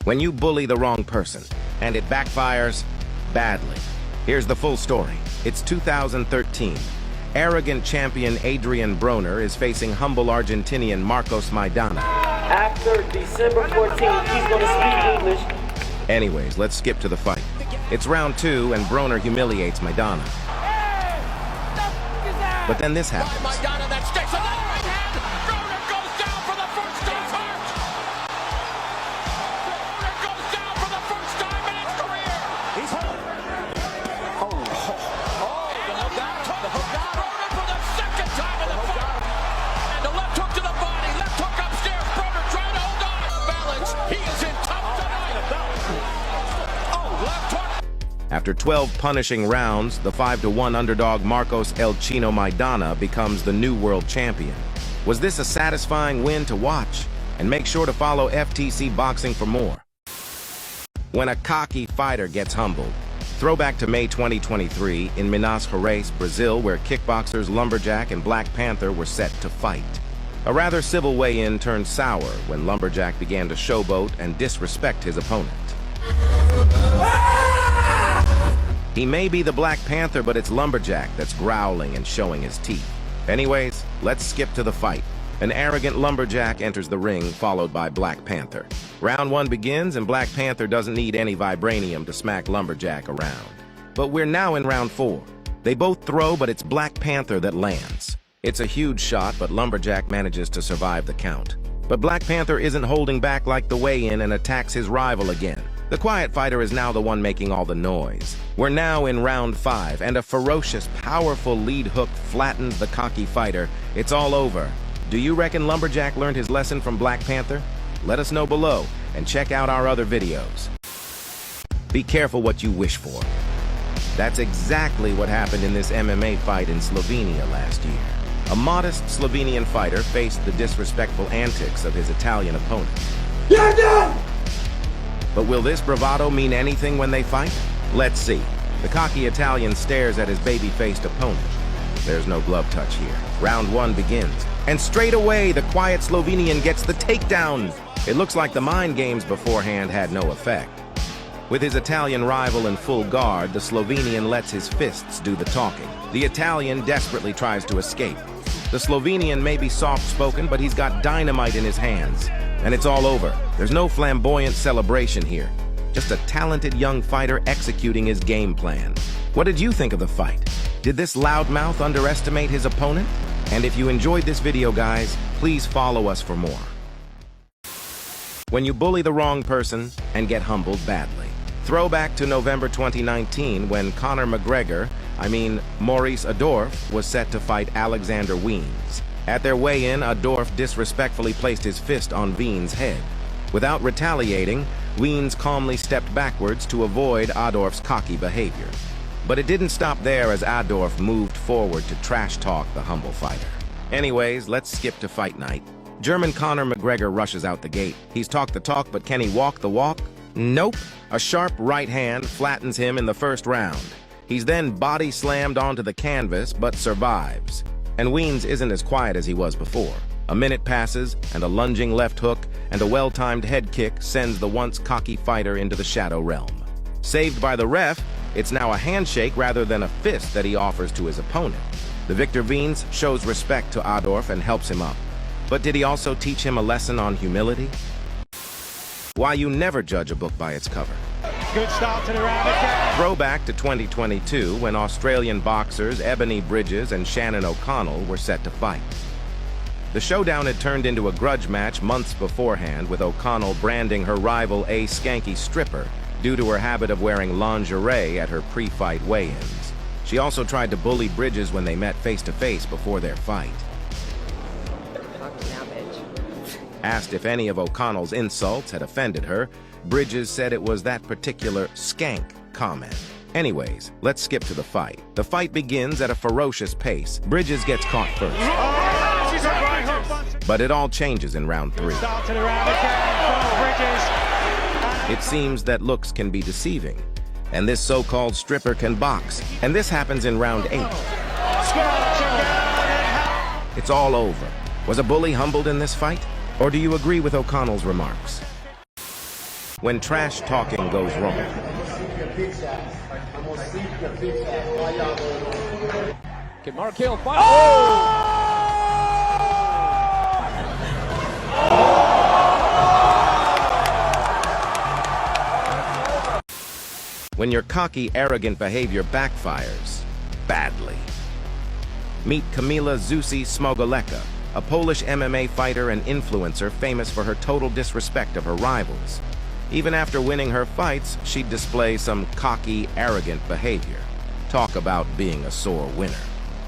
when you bully the wrong person, and it backfires badly. Here's the full story. It's 2013. Arrogant champion Adrien Broner is facing humble Argentinian Maidana. After December 14th, he's going to speak English. Anyways, let's skip to the fight. It's round 2, and Broner humiliates Maidana. But then this happens. Maidana that sticks another right hand. Broner goes down for the first time. Broner goes down for the first time in his career. He's the hook out. The hook out. Broner for the second time in the fight. And the left hook to the body. Left hook upstairs. Broner trying to hold on. Balance. He is in tough tonight. Left hook. After 12 punishing rounds, the 5-1 underdog Marcos El Chino Maidana becomes the new world champion. Was this a satisfying win to watch? And make sure to follow FTC Boxing for more. When a cocky fighter gets humbled. Throwback to May 2023 in Minas Gerais, Brazil, where kickboxers Lumberjack and Black Panther were set to fight. A rather civil weigh-in turned sour when Lumberjack began to showboat and disrespect his opponent. He may be the Black Panther, but it's Lumberjack that's growling and showing his teeth. Anyways, let's skip to the fight. An arrogant Lumberjack enters the ring, followed by Black Panther. Round 1 begins, and Black Panther doesn't need any vibranium to smack Lumberjack around. But we're now in round 4. They both throw, but it's Black Panther that lands. It's a huge shot, but Lumberjack manages to survive the count. But Black Panther isn't holding back like the weigh-in and attacks his rival again. The quiet fighter is now the one making all the noise. We're now in round 5, and a ferocious, powerful lead hook flattens the cocky fighter. It's all over. Do you reckon Lumberjack learned his lesson from Black Panther? Let us know below, and check out our other videos. Be careful what you wish for. That's exactly what happened in this MMA fight in Slovenia last year. A modest Slovenian fighter faced the disrespectful antics of his Italian opponent. You're done! But will this bravado mean anything when they fight? Let's see. The cocky Italian stares at his baby-faced opponent. There's no glove touch here. Round 1 begins. And straight away, the quiet Slovenian gets the takedown. It looks like the mind games beforehand had no effect. With his Italian rival in full guard, the Slovenian lets his fists do the talking. The Italian desperately tries to escape. The Slovenian may be soft-spoken, but he's got dynamite in his hands. And it's all over. There's no flamboyant celebration here. Just a talented young fighter executing his game plan. What did you think of the fight? Did this loudmouth underestimate his opponent? And if you enjoyed this video, guys, please follow us for more. When you bully the wrong person and get humbled badly. Throwback to November 2019 when Conor Maurice Adorf was set to fight Alexander Wiens. At their weigh-in, Adorf disrespectfully placed his fist on Wiens' head. Without retaliating, Wiens calmly stepped backwards to avoid Adorf's cocky behavior. But it didn't stop there as Adorf moved forward to trash-talk the humble fighter. Anyways, let's skip to fight night. German Conor McGregor rushes out the gate. He's talked the talk, but can he walk the walk? Nope. A sharp right hand flattens him in the first round. He's then body slammed onto the canvas, but survives. And Wiens isn't as quiet as he was before. A minute passes, and a lunging left hook and a well-timed head kick sends the once cocky fighter into the shadow realm. Saved by the ref, it's now a handshake rather than a fist that he offers to his opponent. The victor Wiens shows respect to Adorf and helps him up. But did he also teach him a lesson on humility? Why you never judge a book by its cover. Good start to the round again. Throwback to 2022 when Australian boxers Ebanie Bridges and Shannon O'Connell were set to fight. The showdown had turned into a grudge match months beforehand, with O'Connell branding her rival a skanky stripper due to her habit of wearing lingerie at her pre-fight weigh-ins. She also tried to bully Bridges when they met face-to-face before their fight. Asked if any of O'Connell's insults had offended her, Bridges said it was that particular skank comment. Anyways, let's skip to the fight. The fight begins at a ferocious pace. Bridges gets caught first. But it all changes in round 3. It seems that looks can be deceiving, and this so-called stripper can box. And this happens in round 8. It's all over. Was a bully humbled in this fight? Or do you agree with O'Connell's remarks? when trash talking goes wrong. Can Mark Hill fight? When your cocky, arrogant behavior backfires badly. Meet Kamila Smogulecka, a Polish MMA fighter and influencer famous for her total disrespect of her rivals. Even after winning her fights, she'd display some cocky, arrogant behavior. Talk about being a sore winner.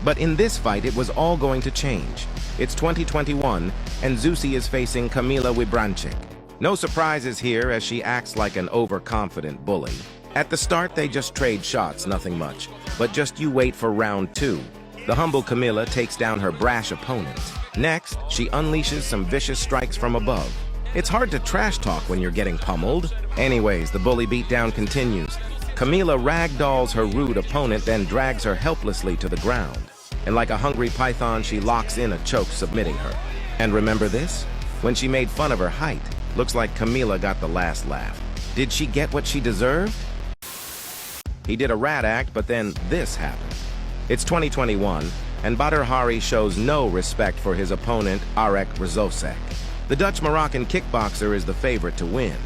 But in this fight, it was all going to change. It's 2021, and Zusje is facing Kamila Wybranczyk. No surprises here, as she acts like an overconfident bully. At the start, they just trade shots, nothing much. But just you wait for round 2. The humble Kamila takes down her brash opponent. Next, she unleashes some vicious strikes from above. It's hard to trash talk when you're getting pummeled. Anyways, the bully beatdown continues. Kamila ragdolls her rude opponent, then drags her helplessly to the ground. And like a hungry python, she locks in a choke, submitting her. And remember this? When she made fun of her height, looks like Kamila got the last laugh. Did she get what she deserved? He did a rat act, but then this happened. It's 2021, and Badr shows no respect for his opponent, Arek Wrzosek. The Dutch-Moroccan kickboxer is the favorite to win.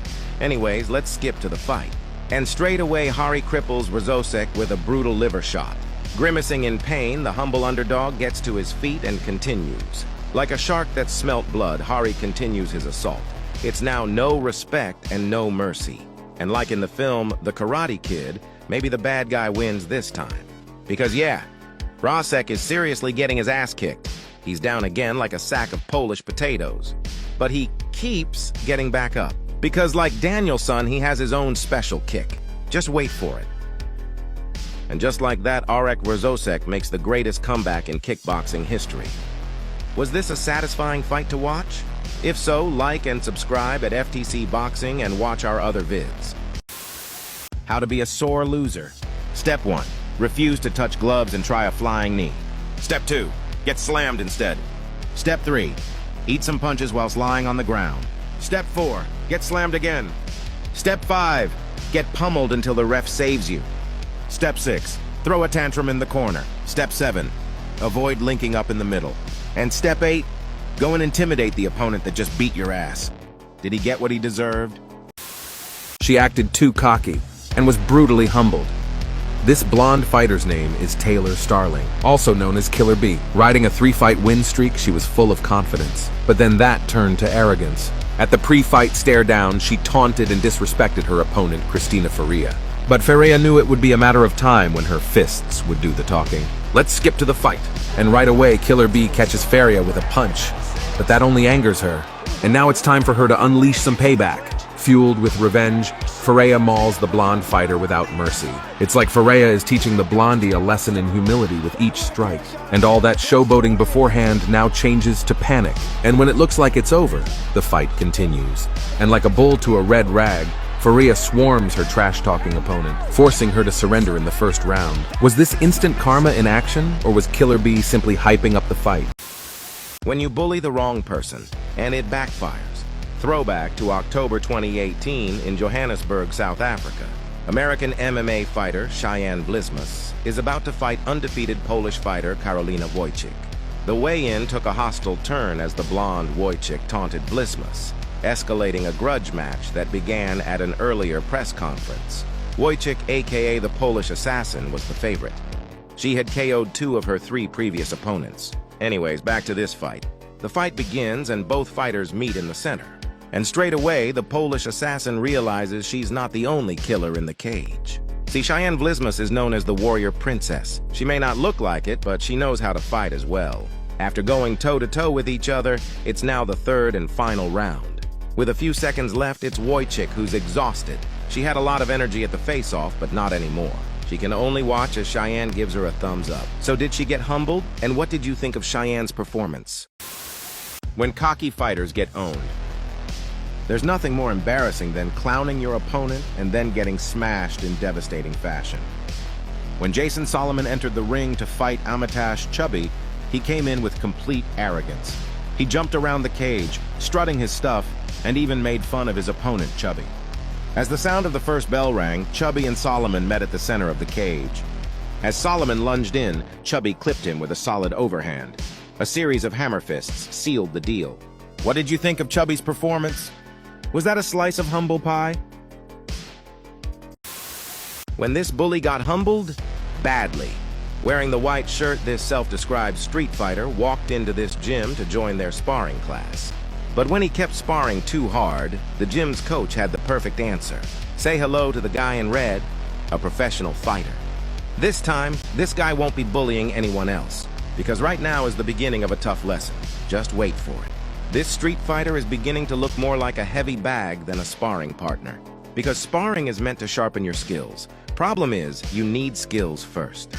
Anyways, let's skip to the fight. And straight away, Hari cripples Wrzosek with a brutal liver shot. Grimacing in pain, the humble underdog gets to his feet and continues. Like a shark that smelt blood, Hari continues his assault. It's now no respect and no mercy. And like in the film The Karate Kid, maybe the bad guy wins this time. Because yeah, Wrzosek is seriously getting his ass kicked. He's down again like a sack of Polish potatoes. But he keeps getting back up. Because like Danielson, he has his own special kick. Just wait for it. And just like that, Arek Wrzosek makes the greatest comeback in kickboxing history. Was this a satisfying fight to watch? If so, like and subscribe at FTC Boxing and watch our other vids. How to be a sore loser. Step 1. Refuse to touch gloves and try a flying knee. Step 2. Get slammed instead. Step 3. Eat some punches whilst lying on the ground. Step 4. Get slammed again. Step 5. Get pummeled until the ref saves you. Step 6. Throw a tantrum in the corner. Step 7. Avoid linking up in the middle. And Step 8. Go and intimidate the opponent that just beat your ass. Did he get what he deserved? She acted too cocky and was brutally humbled. This blonde fighter's name is Taylor Starling, also known as Killer B. Riding a 3-fight win streak, she was full of confidence. But then that turned to arrogance. At the pre-fight stare-down, she taunted and disrespected her opponent, Ferea. But Ferea knew it would be a matter of time when her fists would do the talking. Let's skip to the fight. And right away, Killer B catches Ferea with a punch. But that only angers her. And now it's time for her to unleash some payback. Fueled with revenge, Ferea mauls the blonde fighter without mercy. It's like Ferea is teaching the blondie a lesson in humility with each strike. And all that showboating beforehand now changes to panic. And when it looks like it's over, the fight continues. And like a bull to a red rag, Ferea swarms her trash-talking opponent, forcing her to surrender in the first round. Was this instant karma in action, or was Killer B simply hyping up the fight? When you bully the wrong person, and it backfires. Throwback to October 2018 in Johannesburg, South Africa. American MMA fighter Cheyenne Vlismas is about to fight undefeated Polish fighter Karolina Wojcik. The weigh-in took a hostile turn as the blonde Wojcik taunted Vlismas, escalating a grudge match that began at an earlier press conference. Wojcik, aka the Polish assassin, was the favorite. She had KO'd 2 of her 3 previous opponents. Anyways, back to this fight. The fight begins and both fighters meet in the center. And straight away, the Polish assassin realizes she's not the only killer in the cage. See, Cheyenne Vlismas is known as the warrior princess. She may not look like it, but she knows how to fight as well. After going toe-to-toe with each other, it's now the 3rd and final round. With a few seconds left, it's Wojcik who's exhausted. She had a lot of energy at the face-off, but not anymore. She can only watch as Cheyenne gives her a thumbs up. So did she get humbled? And what did you think of Cheyenne's performance? When cocky fighters get owned, there's nothing more embarrassing than clowning your opponent and then getting smashed in devastating fashion. When Jason Solomon entered the ring to fight Amitesh Chubby, he came in with complete arrogance. He jumped around the cage, strutting his stuff, and even made fun of his opponent, Chubby. As the sound of the first bell rang, Chubby and Solomon met at the center of the cage. As Solomon lunged in, Chubby clipped him with a solid overhand. A series of hammer fists sealed the deal. What did you think of Chubby's performance? Was that a slice of humble pie? When this bully got humbled? Badly. Wearing the white shirt, this self-described street fighter walked into this gym to join their sparring class. But when he kept sparring too hard, the gym's coach had the perfect answer. Say hello to the guy in red, a professional fighter. This time, this guy won't be bullying anyone else, because right now is the beginning of a tough lesson. Just wait for it. This street fighter is beginning to look more like a heavy bag than a sparring partner, because sparring is meant to sharpen your skills. Problem is, you need skills first.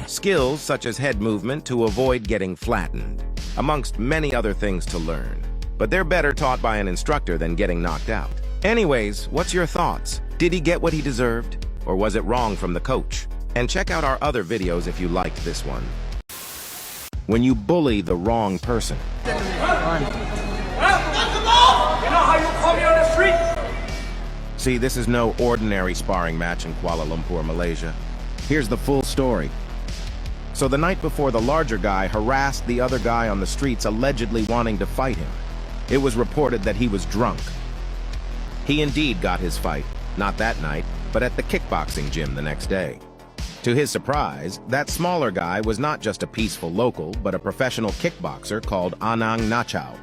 Skills such as head movement to avoid getting flattened, amongst many other things to learn. But they're better taught by an instructor than getting knocked out. Anyways, what's your thoughts? Did he get what he deserved? Or was it wrong from the coach? And check out our other videos if you liked this one. When you bully the wrong person. You know how you call me on the street? See, this is no ordinary sparring match in Kuala Lumpur, Malaysia. Here's the full story. So the night before, the larger guy harassed the other guy on the streets, allegedly wanting to fight him. It was reported that he was drunk. He indeed got his fight, not that night, but at the kickboxing gym the next day. To his surprise, that smaller guy was not just a peaceful local, but a professional kickboxer called Anang Nachao.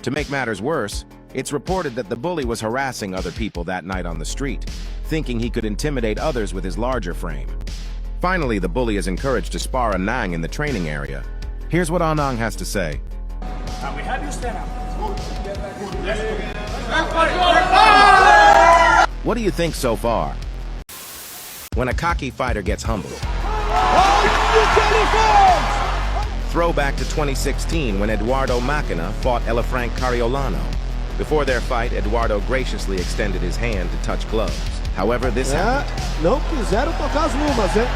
To make matters worse, it's reported that the bully was harassing other people that night on the street, thinking he could intimidate others with his larger frame. Finally, the bully is encouraged to spar Anang in the training area. Here's what Anang has to say. We have you stand up. What do you think so far? When a cocky fighter gets humbled. Throwback to 2016 when Eduardo Maidana fought Elefrank Cariolano. Before their fight, Eduardo graciously extended his hand to touch gloves. However, this happened. Não quiseram tocar as lumas, hein?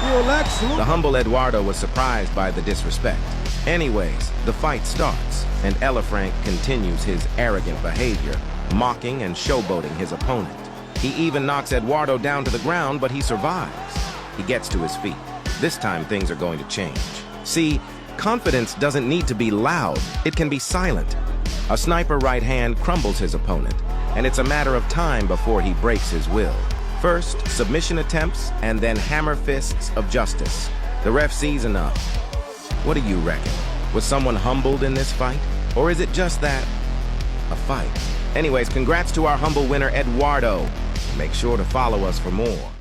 E o Lex The humble Eduardo was surprised by the disrespect. Anyways, the fight starts, and Elefrank continues his arrogant behavior, mocking and showboating his opponent. He even knocks Eduardo down to the ground, but he survives. He gets to his feet. This time, things are going to change. See, confidence doesn't need to be loud. It can be silent. A sniper right hand crumbles his opponent, and it's a matter of time before he breaks his will. First, submission attempts, and then hammer fists of justice. The ref sees enough. What do you reckon? Was someone humbled in this fight? Or is it just that? A fight. Anyways, congrats to our humble winner, Eduardo. Make sure to follow us for more.